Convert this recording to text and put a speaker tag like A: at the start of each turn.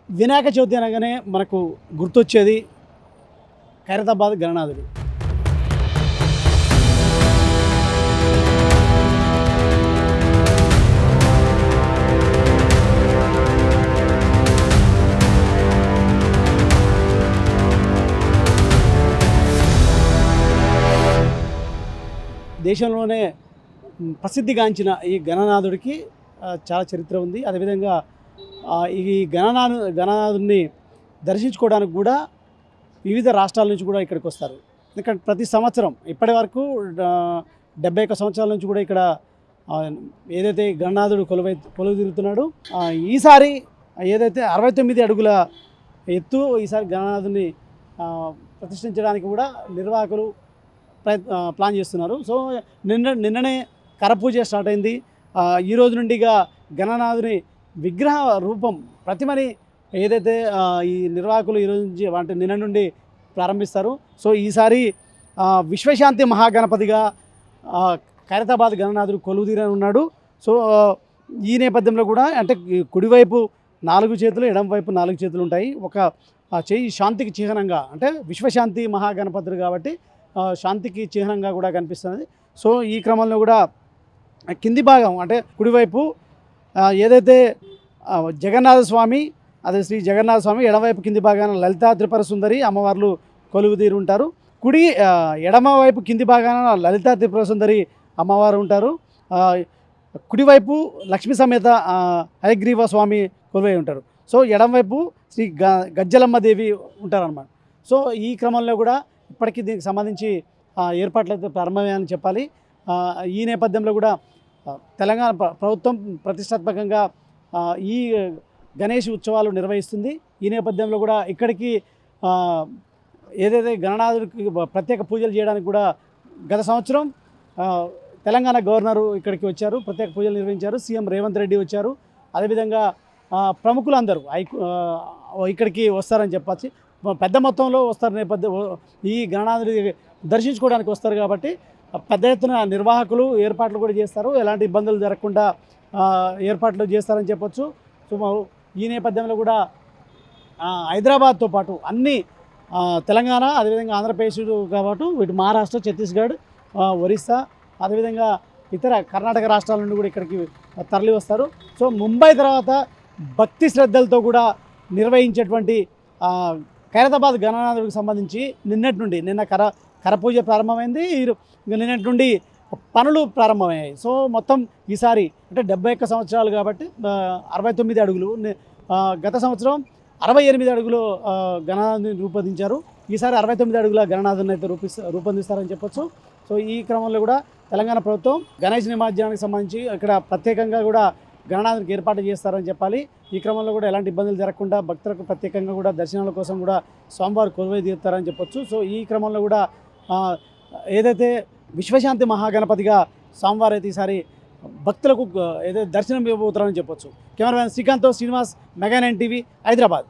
A: వినాయక చవితి అనగానే మనకు గుర్తొచ్చేది ఖైరతాబాద్ గణనాథుడు. దేశంలోనే ప్రసిద్ధిగాంచిన ఈ గణనాథుడికి చాలా చరిత్ర ఉంది. అదేవిధంగా ఈ గణనాథుడిని దర్శించుకోవడానికి కూడా వివిధ రాష్ట్రాల నుంచి కూడా ఇక్కడికి వస్తారు. ఎందుకంటే ప్రతి సంవత్సరం ఇప్పటి వరకు 71 సంవత్సరాల నుంచి కూడా ఇక్కడ ఏదైతే గణనాథుడు కొలువు తిరుగుతున్నాడో ఈసారి ఏదైతే 69 అడుగుల ఎత్తు ఈసారి గణనాథుని ప్రతిష్ఠించడానికి కూడా నిర్వాహకులు ప్లాన్ చేస్తున్నారు. సో నిన్ననే కరపూజ స్టార్ట్ అయింది. ఈ రోజు నుండిగా గణనాథుని విగ్రహ రూపం ప్రతిమని ఏదైతే ఈ నిర్వాహకులు ఈరోజు నుంచి అంటే నిన్న నుండి ప్రారంభిస్తారు. సో ఈసారి విశ్వశాంతి మహాగణపతిగా ఖైరతాబాద్ గణనాథుడు కొలువుదీరని ఉన్నాడు. సో ఈ నేపథ్యంలో కూడా అంటే కుడివైపు 4 చేతులు, ఎడమవైపు 4 చేతులు ఉంటాయి. ఒక చెయ్యి శాంతికి చిహ్నంగా, అంటే విశ్వశాంతి మహాగణపతుడు కాబట్టి శాంతికి చిహ్నంగా కూడా కనిపిస్తుంది. సో ఈ క్రమంలో కూడా కింది భాగం అంటే కుడివైపు ఏదైతే జగన్నాథ స్వామి, అదే శ్రీ జగన్నాథ స్వామి, ఎడమవైపు కింది భాగాన లలితా త్రిపుర సుందరి అమ్మవార్లు కొలువుదీరి ఉంటారు. ఎడమవైపు కింది భాగాన లలితా త్రిపుర సుందరి అమ్మవారు ఉంటారు. కుడివైపు లక్ష్మీ సమేత హయగ్రీవ స్వామి కొలువై ఉంటారు. సో ఎడమవైపు శ్రీ గజ్జలమ్మ దేవి ఉంటారన్నమాట. సో ఈ క్రమంలో కూడా ఇప్పటికీ దీనికి సంబంధించి ఏర్పాట్లు అయితే ప్రారంభమయ్యాయని చెప్పాలి. ఈ నేపథ్యంలో కూడా తెలంగాణ ప్రభుత్వం ప్రతిష్టాత్మకంగా ఈ గణేష్ ఉత్సవాలు నిర్వహిస్తుంది. ఈ నేపథ్యంలో కూడా ఇక్కడికి ఏదైతే గణనాథుడికి ప్రత్యేక పూజలు చేయడానికి కూడా గత సంవత్సరం తెలంగాణ గవర్నరు ఇక్కడికి వచ్చారు, ప్రత్యేక పూజలు నిర్వహించారు. సీఎం రేవంత్ రెడ్డి వచ్చారు. అదేవిధంగా ప్రముఖులందరూ ఇక్కడికి వస్తారని చెప్పచ్చు. పెద్ద మొత్తంలో వస్తారు. నేపథ్యం ఈ గణనాథుడి దర్శించుకోవడానికి వస్తారు కాబట్టి పెద్ద ఎత్తున నిర్వాహకులు ఏర్పాట్లు కూడా చేస్తారు. ఎలాంటి ఇబ్బందులు జరగకుండా ఏర్పాట్లు చేస్తారని చెప్పొచ్చు. సో ఈ నేపథ్యంలో కూడా హైదరాబాద్తో పాటు అన్ని తెలంగాణ, అదేవిధంగా ఆంధ్రప్రదేశ్ కాబట్టి వీటి మహారాష్ట్ర, ఛత్తీస్గఢ్, ఒరిస్సా, అదేవిధంగా ఇతర కర్ణాటక రాష్ట్రాల నుండి కూడా ఇక్కడికి తరలి వస్తారు. సో ముంబై తర్వాత భక్తి శ్రద్ధలతో కూడా నిర్వహించేటువంటి ఖైరతాబాద్ గణనాథుడికి సంబంధించి నిన్న కరపూజ ప్రారంభమైంది. నిన్నటి నుండి పనులు ప్రారంభమయ్యాయి. సో మొత్తం ఈసారి అంటే 71 సంవత్సరాలు కాబట్టి 69 అడుగులు, గత సంవత్సరం 68 అడుగులు గణనాథుని రూపొందించారు. ఈసారి 69 అడుగుల గణనాథుని అయితే రూపొందిస్తారని చెప్పొచ్చు. సో ఈ క్రమంలో కూడా తెలంగాణ ప్రభుత్వం గణేష్ నిమజ్జనానికి సంబంధించి ఇక్కడ ప్రత్యేకంగా కూడా గణనాథునికి ఏర్పాటు చేస్తారని చెప్పాలి. ఈ క్రమంలో కూడా ఎలాంటి ఇబ్బందులు జరగకుండా భక్తులకు ప్రత్యేకంగా కూడా దర్శనాల కోసం కూడా స్వామివారు కొలువై తీరుతారని చెప్పొచ్చు. సో ఈ క్రమంలో కూడా ఏదైతే విశ్వశాంతి మహాగణపతిగా స్వామివారు అయితే ఈసారి భక్తులకు ఏదైతే దర్శనం ఇవ్వబోతారని చెప్పొచ్చు. కెమెరామెన్ శ్రీకాంత్తో శ్రీనివాస్, మెగా 9 టీవీ, హైదరాబాద్.